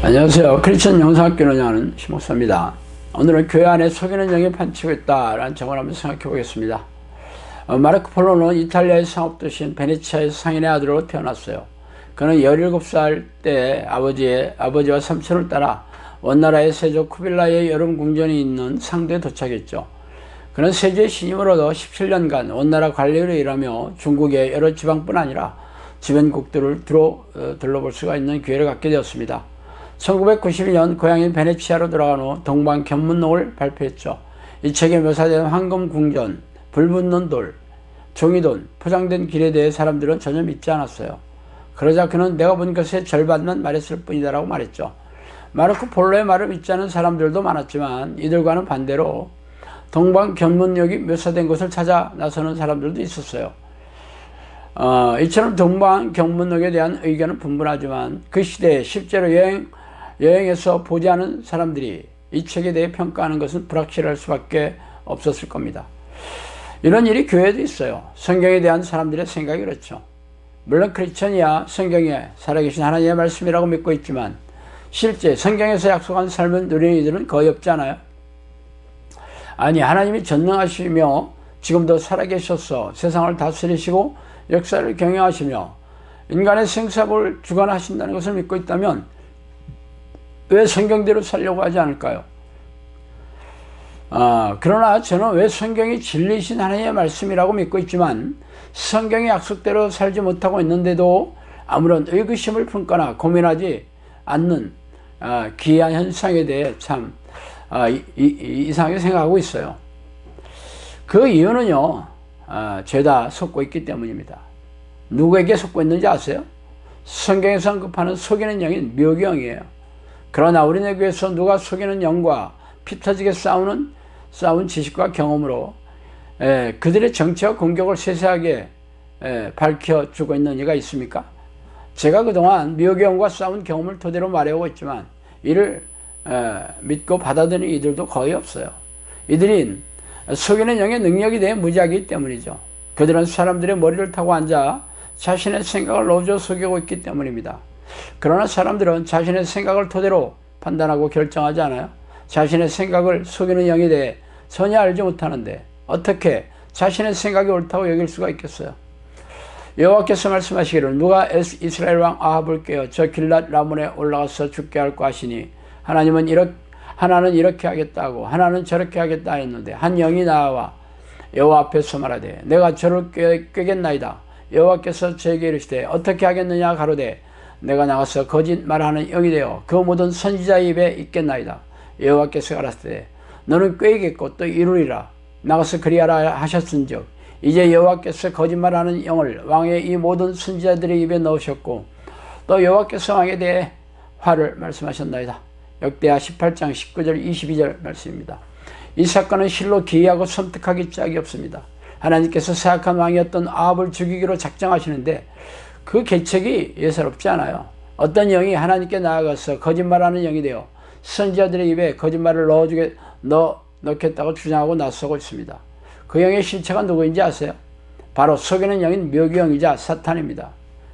안녕하세요. 크리스천 영상학교를 운영하는 심목사입니다. 오늘은 교회 안에 속이는 영이 판치고 있다라는 점을 한번 생각해 보겠습니다. 마르코 폴로는 이탈리아의 상업도시인 베네치아에서 상인의 아들로 태어났어요. 그는 17살 때 아버지와 삼촌을 따라 원나라의 세조 쿠빌라이의 여름 궁전이 있는 상도에 도착했죠. 그는 세조의 신임을 얻어 17년간 원나라 관리로 일하며 중국의 여러 지방뿐 아니라 주변국들을 둘러볼 수가 있는 기회를 갖게 되었습니다. 1992년 고향인 베네치아로 돌아간 후 동방견문록을 발표했죠. 이 책에 묘사된 황금궁전, 불붙는 돌, 종이돈, 포장된 길에 대해 사람들은 전혀 믿지 않았어요. 그러자 그는 내가 본 것의 절반만 말했을 뿐이다 라고 말했죠. 마르코 폴로의 말을 믿지 않은 사람들도 많았지만 이들과는 반대로 동방견문록이 묘사된 것을 찾아 나서는 사람들도 있었어요. 이처럼 동방견문록에 대한 의견은 분분하지만 그 시대에 실제로 여행해서 보지 않은 사람들이 이 책에 대해 평가하는 것은 불확실할 수밖에 없었을 겁니다. 이런 일이 교회에도 있어요. 성경에 대한 사람들의 생각이 그렇죠. 물론 크리스천이야 성경에 살아계신 하나님의 말씀이라고 믿고 있지만 실제 성경에서 약속한 삶을 누리는 이들은 거의 없지 않아요? 아니, 하나님이 전능하시며 지금도 살아계셔서 세상을 다스리시고 역사를 경영하시며 인간의 생사를 주관하신다는 것을 믿고 있다면 왜 성경대로 살려고 하지 않을까요? 그러나 저는 왜 성경이 진리이신 하나님의 말씀이라고 믿고 있지만 성경의 약속대로 살지 못하고 있는데도 아무런 의구심을 품거나 고민하지 않는 기이한 현상에 대해 참 이상하게 생각하고 있어요. 그 이유는요, 죄다 속고 있기 때문입니다. 누구에게 속고 있는지 아세요? 성경에서 언급하는 속이는 영인 묘귀영이에요. 그러나 우리네 교회에서 누가 속이는 영과 피 터지게 싸운 지식과 경험으로 그들의 정체와 공격을 세세하게 밝혀주고 있는 이가 있습니까? 제가 그동안 묘귀영과 싸운 경험을 토대로 말해오고 있지만 이를 믿고 받아들이는 이들도 거의 없어요. 이들이 속이는 영의 능력에 대해 무지하기 때문이죠. 그들은 사람들의 머리를 타고 앉아 자신의 생각을 넣어줘 속이고 있기 때문입니다. 그러나 사람들은 자신의 생각을 토대로 판단하고 결정하지 않아요. 자신의 생각을 속이는 영에 대해 전혀 알지 못하는데 어떻게 자신의 생각이 옳다고 여길 수가 있겠어요? 여호와께서 말씀하시기를 누가 이스라엘 왕 아합을 깨어 저 길랏 라몬에 올라가서 죽게 할까 하시니 하나는 이렇게 하겠다고 하나는 저렇게 하겠다 했는데 한 영이 나와 여호와 앞에서 말하되 내가 저를 꾀겠나이다. 여호와께서 저에게 이르시되 어떻게 하겠느냐 가로되 내가 나가서 거짓말하는 영이 되어 그 모든 선지자의 입에 있겠나이다. 여호와께서 가라사대 너는 꾀겠고 또 이루리라. 나가서 그리하라 하셨은즉 이제 여호와께서 거짓말하는 영을 왕의 이 모든 선지자들의 입에 넣으셨고 또 여호와께서 왕에 대해 화를 말씀하셨나이다. 역대하 18장 19절 22절 말씀입니다. 이 사건은 실로 기이하고 섬뜩하기 짝이 없습니다. 하나님께서 사악한 왕이었던 아합을 죽이기로 작정하시는데 그 계책이 예사롭지 않아요. 어떤 영이 하나님께 나아가서 거짓말하는 영이 되어 선지자들의 입에 거짓말을 넣겠다고 주장하고 나서고 있습니다. 그 영의 실체가 누구인지 아세요? 바로 속이는 영인 묘귀영이자 사탄입니다.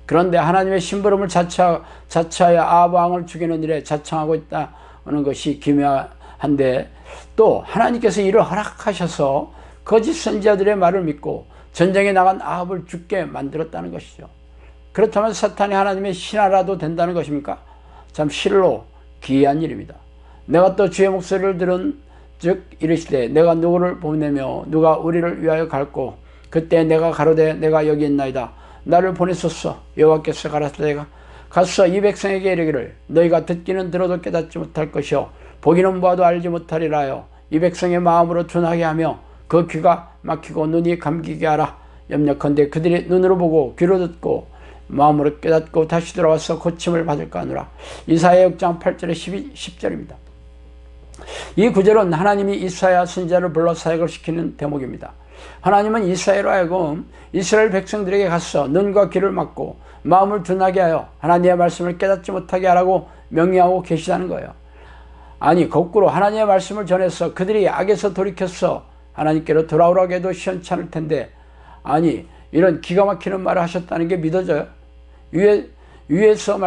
그런데 하나님의 심부름을 자처하여 아합 왕을 죽이는 일에 자청하고 있다는 것이 기묘한데 또 하나님께서 이를 허락하셔서 거짓 선지자들의 말을 믿고 전쟁에 나간 아합을 죽게 만들었다는 것이죠. 그렇다면 사탄이 하나님의 신하라도 된다는 것입니까? 참 실로 기이한 일입니다. 내가 또 주의 목소리를 들은 즉 이르시되 내가 누구를 보내며 누가 우리를 위하여 갈고 그때 내가 가로되 내가 여기 있나이다. 나를 보내소서. 여호와께서 가라사대 가서 이 백성에게 이르기를 너희가 듣기는 들어도 깨닫지 못할 것이요 보기는 보아도 알지 못하리라 하여 이 백성의 마음으로 둔하게 하며 그 귀가 막히고 눈이 감기게 하라. 염려컨대 그들이 눈으로 보고 귀로 듣고 마음으로 깨닫고 다시 돌아와서 고침을 받을까 하노라. 이사야 6장 8절에 10절입니다. 이 구절은 하나님이 이사야 선지자를 불러 사역을 시키는 대목입니다. 하나님은 이사야로 하여금 이스라엘 백성들에게 가서 눈과 귀를 막고 마음을 둔하게 하여 하나님의 말씀을 깨닫지 못하게 하라고 명령하고 계시다는 거예요. 아니, 거꾸로 하나님의 말씀을 전해서 그들이 악에서 돌이켜서 하나님께로 돌아오라고 해도 시원찮을 텐데 아니, 이런 기가 막히는 말을 하셨다는 게 믿어져요? 위에서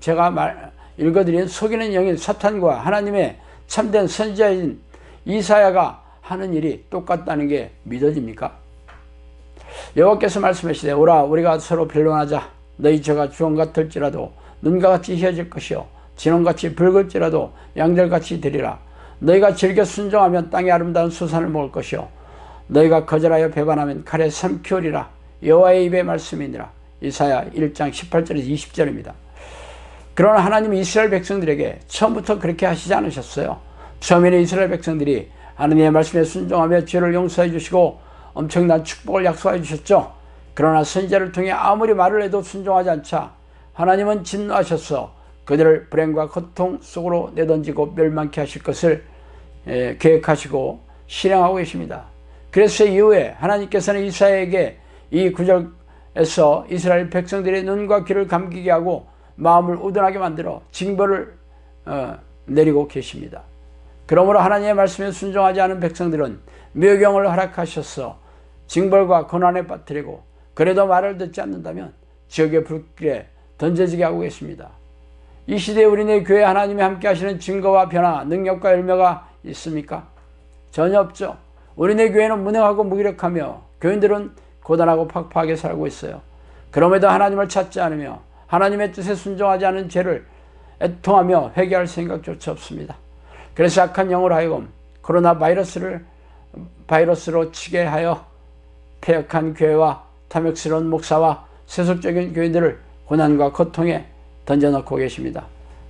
제가 읽어드린 속이는 영인 사탄과 하나님의 참된 선지자인 이사야가 하는 일이 똑같다는 게 믿어집니까? 여호와께서 말씀하시되 오라 우리가 서로 변론하자. 너희 저가 주홍 같을지라도 눈과 같이 희어질 것이요 진홍같이 붉을지라도 양털같이 되리라. 너희가 즐겨 순종하면 땅의 아름다운 수산을 먹을 것이요 너희가 거절하여 배반하면 칼에 삼키우리라. 여호와의 입의 말씀이니라. 이사야 1장 18절에서 20절입니다. 그러나 하나님이 이스라엘 백성들에게 처음부터 그렇게 하시지 않으셨어요. 처음에는 이스라엘 백성들이 하나님의 말씀에 순종하며 죄를 용서해 주시고 엄청난 축복을 약속해 주셨죠. 그러나 선지자를 통해 아무리 말을 해도 순종하지 않자 하나님은 진노하셔서 그들을 불행과 고통 속으로 내던지고 멸망케 하실 것을 계획하시고 실행하고 계십니다. 그래서 이후에 하나님께서는 이사야에게 이 구절에서 이스라엘 백성들의 눈과 귀를 감기게 하고 마음을 우둔하게 만들어 징벌을 내리고 계십니다. 그러므로 하나님의 말씀에 순종하지 않은 백성들은 묘경을 허락하셔서 징벌과 고난에 빠뜨리고 그래도 말을 듣지 않는다면 지옥의 불길에 던져지게 하고 계십니다. 이 시대에 우리네 교회 하나님이 함께 하시는 증거와 변화, 능력과 열매가 있습니까? 전혀 없죠. 우리네 교회는 무능하고 무기력하며 교인들은 고단하고 팍팍하게 살고 있어요. 그럼에도 하나님을 찾지 않으며 하나님의 뜻에 순종하지 않은 죄를 애통하며 회개할 생각조차 없습니다. 그래서 악한 영으로 하여금 코로나 바이러스로 치게 하여 폐역한 교회와 탐욕스러운 목사와 세속적인 교인들을 고난과 고통에 던져놓고 계십니다.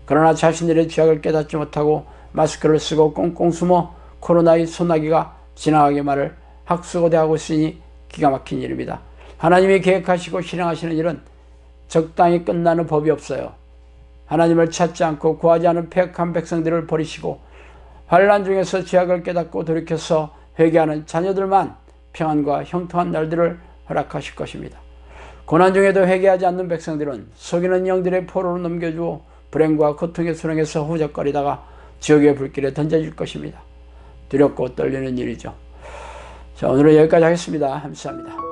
그러나 자신들의 죄악을 깨닫지 못하고 마스크를 쓰고 꽁꽁 숨어 코로나의 소나기가 지나가게 말을 학수고대하고 있으니 기가 막힌 일입니다. 하나님이 계획하시고 실행하시는 일은 적당히 끝나는 법이 없어요. 하나님을 찾지 않고 구하지 않은 폐역한 백성들을 버리시고 환난 중에서 죄악을 깨닫고 돌이켜서 회개하는 자녀들만 평안과 형통한 날들을 허락하실 것입니다. 고난 중에도 회개하지 않는 백성들은 속이는 영들의 포로로 넘겨주어 불행과 고통의 수렁에서 후적거리다가 지옥의 불길에 던져질 것입니다. 두렵고 떨리는 일이죠. 자, 오늘은 여기까지 하겠습니다. 감사합니다.